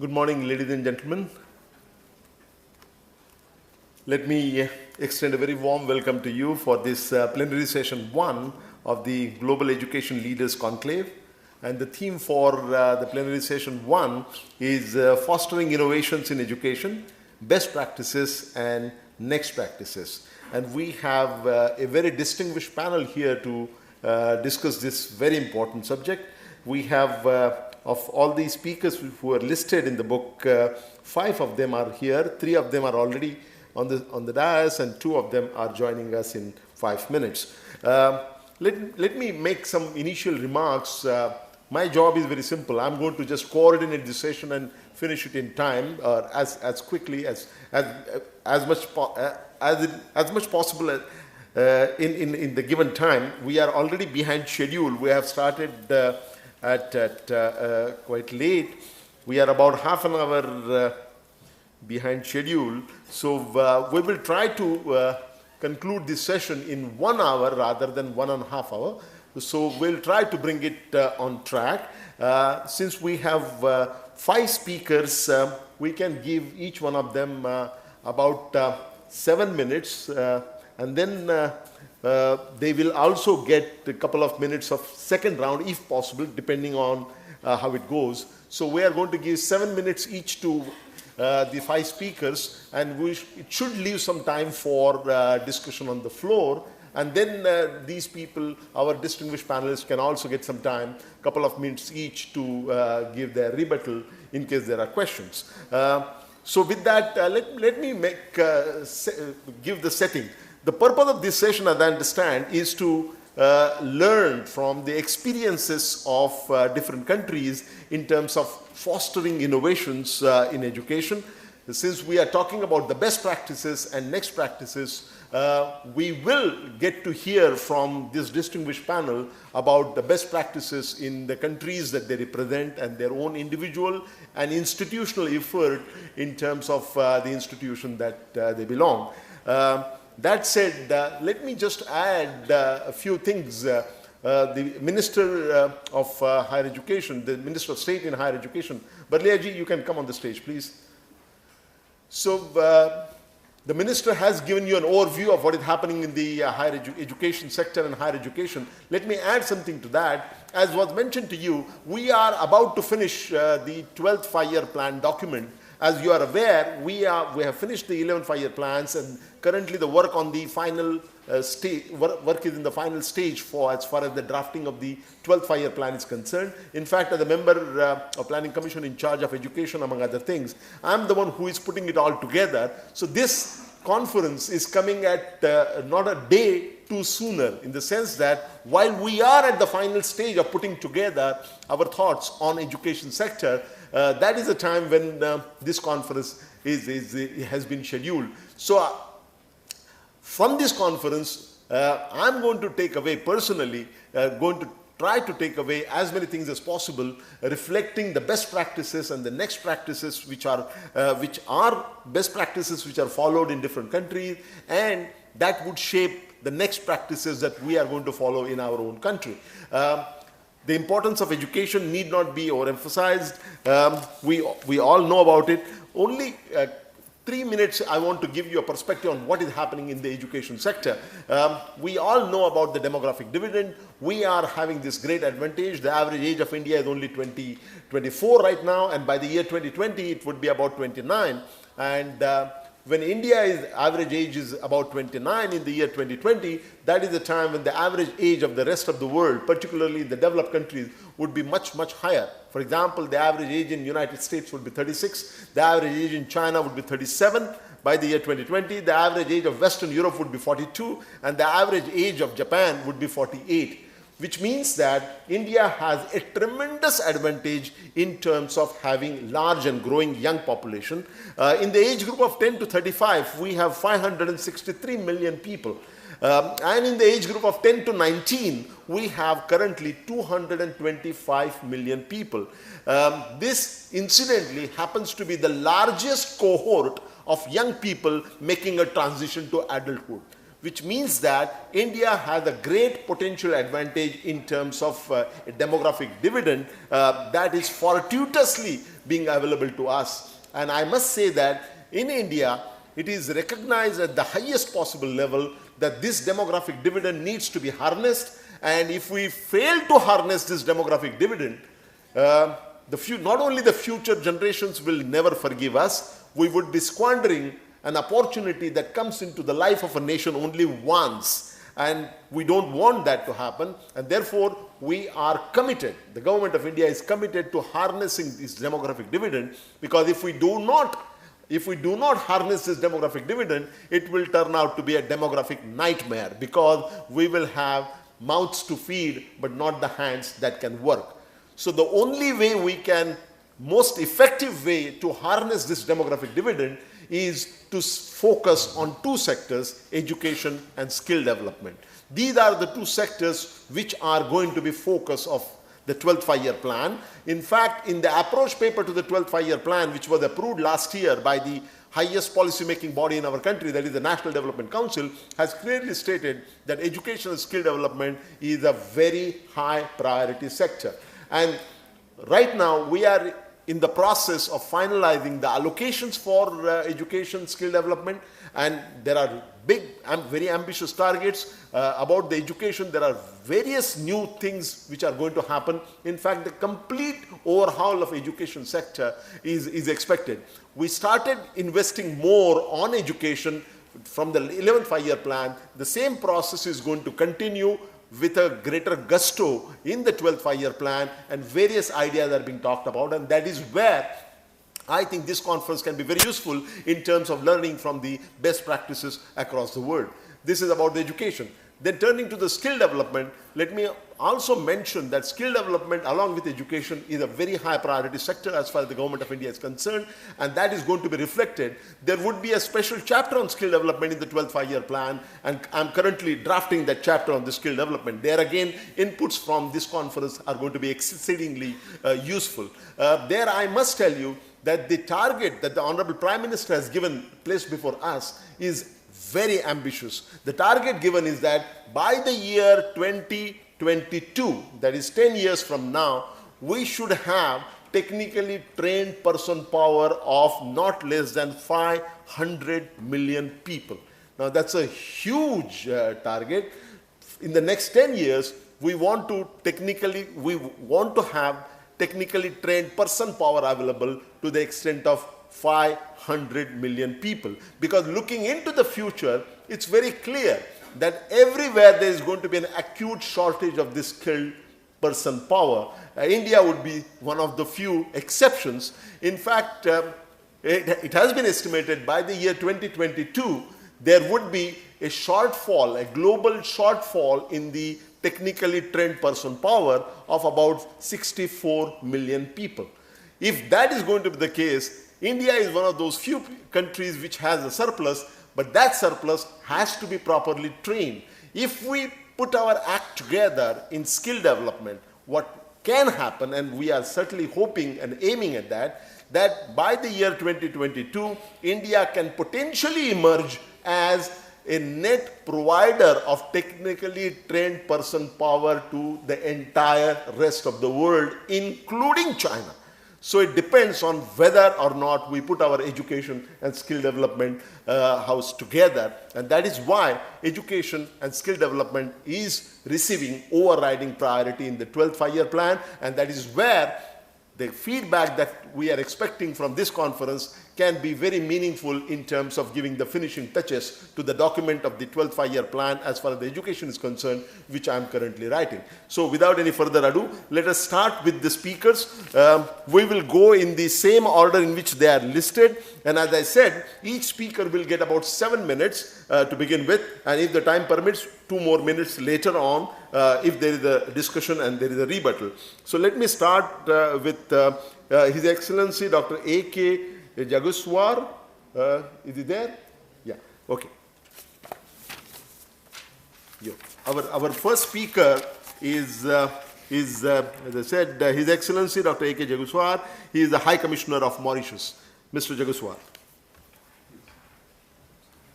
Good morning, ladies and gentlemen. Let me extend a very warm welcome to you for this plenary session 1 of the Global Education Leaders Conclave. And the theme for the plenary session 1 is fostering innovations in education, best practices and next practices. And we have a very distinguished panel here to discuss this very important subject. We have of all the speakers who are listed in the book, 5 of them are here, 3 of them are already on the dais, and 2 of them are joining us in 5 minutes. Let me make some initial remarks. My job is very simple. I'm going to just coordinate the session and finish it in time, or as quickly as much possible in the given time. We are already behind schedule. We have started at quite late. We are about half an hour behind schedule. So we will try to conclude this session in 1 hour rather than 1.5 hours. So we'll try to bring it on track. Since we have 5 speakers, we can give each one of them about 7 minutes, and then they will also get a couple of minutes of second round if possible, depending on how it goes. So we are going to give 7 minutes each to the 5 speakers, and it should leave some time for discussion on the floor. And then these people, our distinguished panelists, can also get some time, a couple of minutes each, to give their rebuttal in case there are questions. So with that, let me give the setting. The purpose of this session, as I understand, is to learn from the experiences of different countries in terms of fostering innovations in education. Since we are talking about the best practices and next practices, we will get to hear from this distinguished panel about the best practices in the countries that they represent and their own individual and institutional effort in terms of the institution that they belong. That said, let me just add a few things. The Minister of Higher Education, the Minister of State in Higher Education, Barliaji, you can come on the stage, please. So the Minister has given you an overview of what is happening in the higher education sector and higher education. Let me add something to that. As was mentioned to you, we are about to finish the 12th 5-year plan document. As you are aware, we have finished the 11 5-year plans, and currently the work on the final stage, work is in the final stage as far as the drafting of the 12th 5-year plan is concerned. In fact, as a member of Planning Commission in charge of education, among other things, I'm the one who is putting it all together. So this conference is coming at not a day too sooner, in the sense that while we are at the final stage of putting together our thoughts on education sector, that is the time when this conference has been scheduled. So from this conference, I'm going to take away personally, going to try to take away as many things as possible, reflecting the best practices and the next practices which are best practices which are followed in different countries, and that would shape the next practices that we are going to follow in our own country. The importance of education need not be overemphasized. We all know about it. Only 3 minutes I want to give you a perspective on what is happening in the education sector. We all know about the demographic dividend. We are having this great advantage. The average age of India is only 24 right now, and by the year 2020 it would be about 29. And when India's average age is about 29 in the year 2020, that is the time when the average age of the rest of the world, particularly the developed countries, would be much, much higher. For example, the average age in the United States would be 36, the average age in China would be 37 by the year 2020, the average age of Western Europe would be 42, and the average age of Japan would be 48. Which means that India has a tremendous advantage in terms of having large and growing young population. In the age group of 10 to 35, we have 563 million people. And in the age group of 10 to 19, we have currently 225 million people. This incidentally happens to be the largest cohort of young people making a transition to adulthood, which means that India has a great potential advantage in terms of a demographic dividend that is fortuitously being available to us. And I must say that in India, it is recognized at the highest possible level that this demographic dividend needs to be harnessed. And if we fail to harness this demographic dividend, not only the future generations will never forgive us, we would be squandering an opportunity that comes into the life of a nation only once. And we don't want that to happen. And therefore, we are committed, the government of India is committed to harnessing this demographic dividend, because if we do not harness this demographic dividend, it will turn out to be a demographic nightmare, because we will have mouths to feed, but not the hands that can work. So the only way we can, most effective way to harness this demographic dividend is to focus on two sectors, education and skill development. These are the two sectors which are going to be focus of the 12th five-year plan. In fact, in the approach paper to the 12th five-year plan, which was approved last year by the highest policy-making body in our country, that is the National Development Council, has clearly stated that education and skill development is a very high priority sector. And right now, we are in the process of finalizing the allocations for education skill development, and there are big and very ambitious targets about the education. There are various new things which are going to happen. In fact, the complete overhaul of education sector is expected. We started investing more on education from the 11th five-year plan. The same process is going to continue with a greater gusto in the 12th five-year plan, and various ideas are being talked about, and that is where I think this conference can be very useful in terms of learning from the best practices across the world. This is about the education. Then turning to the skill development, let me also mention that skill development along with education is a very high priority sector as far as the government of India is concerned, and that is going to be reflected. There would be a special chapter on skill development in the 12th five-year plan, and I'm currently drafting that chapter on the skill development. There again, inputs from this conference are going to be exceedingly useful. There I must tell you that the target that the Honorable Prime Minister has placed before us is very ambitious. The target given is that by the year 2022, that is 10 years from now, we should have technically trained person power of not less than 500 million people. Now that's a huge target. In the next 10 years, we want to have technically trained person power available to the extent of 500 million people. Because looking into the future, it's very clear that everywhere there is going to be an acute shortage of this skilled person power. India would be one of the few exceptions. In fact, it has been estimated by the year 2022, there would be a shortfall, a global shortfall in the technically trained person power of about 64 million people. If that is going to be the case, India is one of those few countries which has a surplus, but that surplus has to be properly trained. If we put our act together in skill development, what can happen, and we are certainly hoping and aiming at that by the year 2022, India can potentially emerge as a net provider of technically trained person power to the entire rest of the world, including China. So it depends on whether or not we put our education and skill development house together. And that is why education and skill development is receiving overriding priority in the 12th five-year plan. And that is where the feedback that we are expecting from this conference can be very meaningful in terms of giving the finishing touches to the document of the 12th five-year plan as far as the education is concerned, which I am currently writing. So without any further ado, let us start with the speakers. We will go in the same order in which they are listed. And as I said, each speaker will get about 7 minutes to begin with. And if the time permits, 2 more minutes later on if there is a discussion and there is a rebuttal. So let me start with His Excellency Dr. A.K. Jaguswar. Is he there? Yeah, okay. Our first speaker is as I said, His Excellency Dr. A.K. Jaguswar. He is the High Commissioner of Mauritius. Mr. Jaguswar.